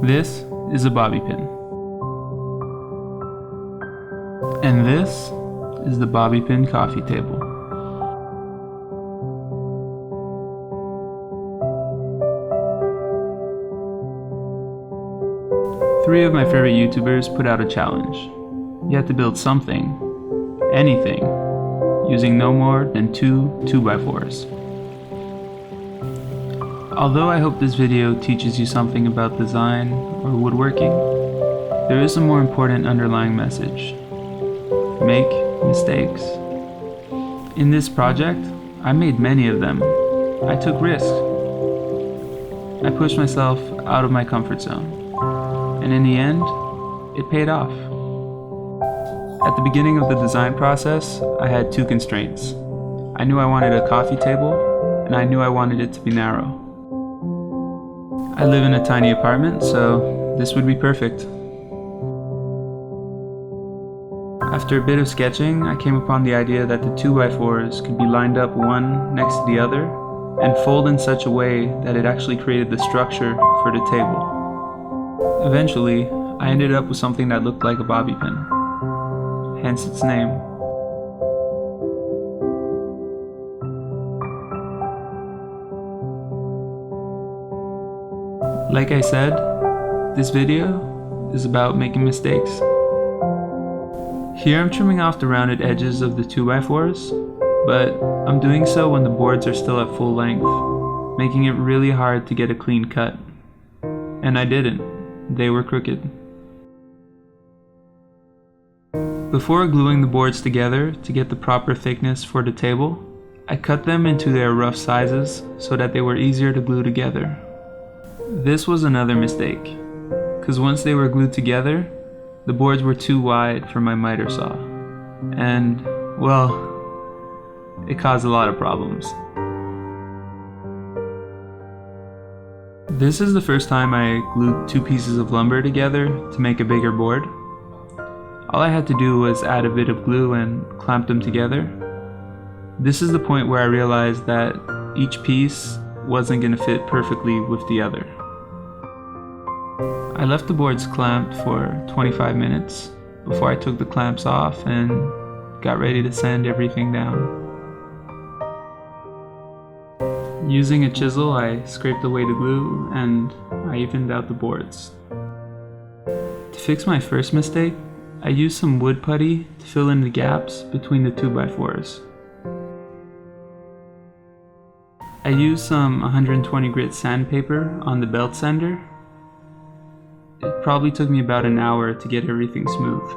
This is a bobby pin. And this is the bobby pin coffee table. Three of my favorite YouTubers put out a challenge. You have to build something, anything, using no more than two 2x4s. Although I hope this video teaches you something about design or woodworking, there is a more important underlying message. Make mistakes. In this project, I made many of them. I took risks. I pushed myself out of my comfort zone. And in the end, it paid off. At the beginning of the design process, I had two constraints. I knew I wanted a coffee table, and I knew I wanted it to be narrow. I live in a tiny apartment, so this would be perfect. After a bit of sketching, I came upon the idea that the 2x4s could be lined up one next to the other and fold in such a way that it actually created the structure for the table. Eventually, I ended up with something that looked like a bobby pin, hence its name. Like I said, this video is about making mistakes. Here I'm trimming off the rounded edges of the 2x4s, but I'm doing so when the boards are still at full length, making it really hard to get a clean cut. And I didn't. They were crooked. Before gluing the boards together to get the proper thickness for the table, I cut them into their rough sizes so that they were easier to glue together. This was another mistake, because once they were glued together, the boards were too wide for my miter saw, and, well, it caused a lot of problems. This is the first time I glued two pieces of lumber together to make a bigger board. All I had to do was add a bit of glue and clamp them together. This is the point where I realized that each piece wasn't going to fit perfectly with the other. I left the boards clamped for 25 minutes before I took the clamps off and got ready to sand everything down. Using a chisel, I scraped away the glue and I evened out the boards. To fix my first mistake, I used some wood putty to fill in the gaps between the 2x4s. I used some 120 grit sandpaper on the belt sander. It probably took me about an hour to get everything smooth.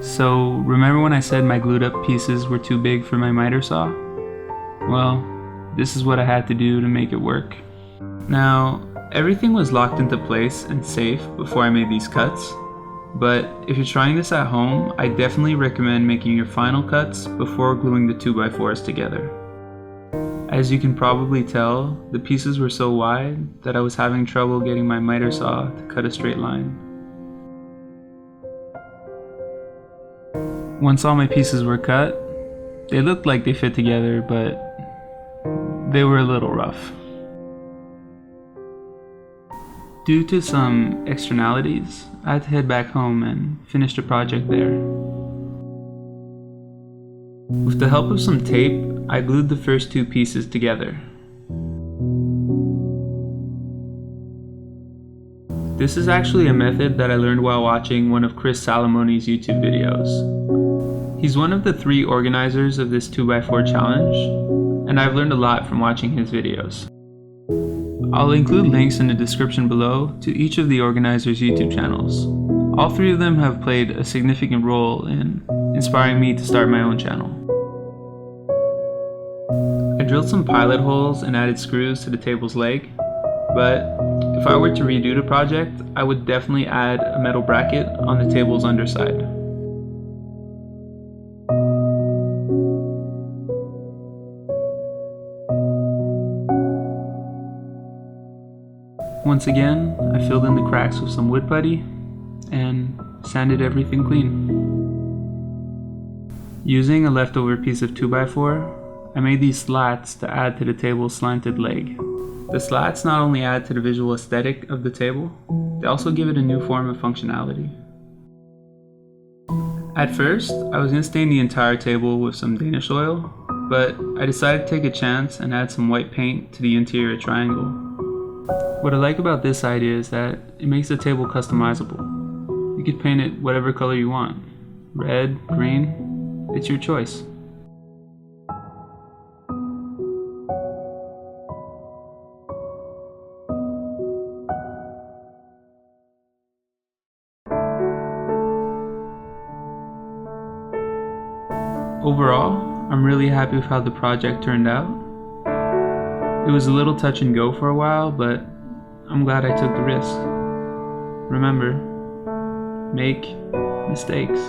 So, remember when I said my glued up pieces were too big for my miter saw? Well, this is what I had to do to make it work. Now, everything was locked into place and safe before I made these cuts, but if you're trying this at home, I definitely recommend making your final cuts before gluing the 2x4s together. As you can probably tell, the pieces were so wide that I was having trouble getting my miter saw to cut a straight line. Once all my pieces were cut, they looked like they fit together, but they were a little rough. Due to some externalities, I had to head back home and finish the project there. With the help of some tape, I glued the first two pieces together. This is actually a method that I learned while watching one of Salomone's YouTube videos. He's one of the 3 organizers of this 2x4 challenge, and I've learned a lot from watching his videos. I'll include links in the description below to each of the organizers' YouTube channels. All 3 of them have played a significant role in inspiring me to start my own channel. I drilled some pilot holes and added screws to the table's leg, but if I were to redo the project, I would definitely add a metal bracket on the table's underside. Once again, I filled in the cracks with some wood putty and sanded everything clean. Using a leftover piece of 2x4, I made these slats to add to the table's slanted leg. The slats not only add to the visual aesthetic of the table, they also give it a new form of functionality. At first, I was going to stain the entire table with some Danish oil, but I decided to take a chance and add some white paint to the interior triangle. What I like about this idea is that it makes the table customizable. You could paint it whatever color you want. Red, green, it's your choice. Overall, I'm really happy with how the project turned out. It was a little touch and go for a while, but I'm glad I took the risk. Remember, make mistakes.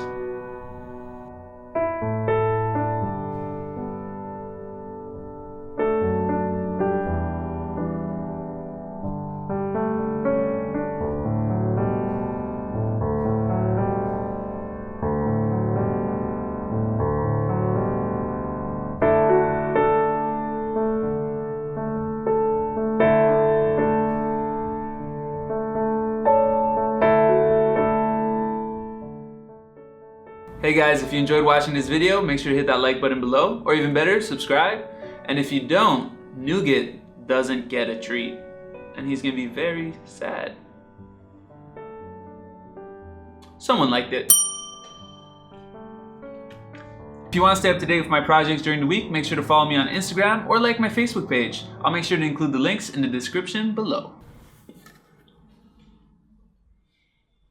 Hey guys, if you enjoyed watching this video, make sure to hit that like button below, or even better, subscribe. And if you don't, Nougat doesn't get a treat, and he's gonna be very sad. Someone liked it. If you want to stay up to date with my projects during the week, make sure to follow me on Instagram or like my Facebook page. I'll make sure to include the links in the description below.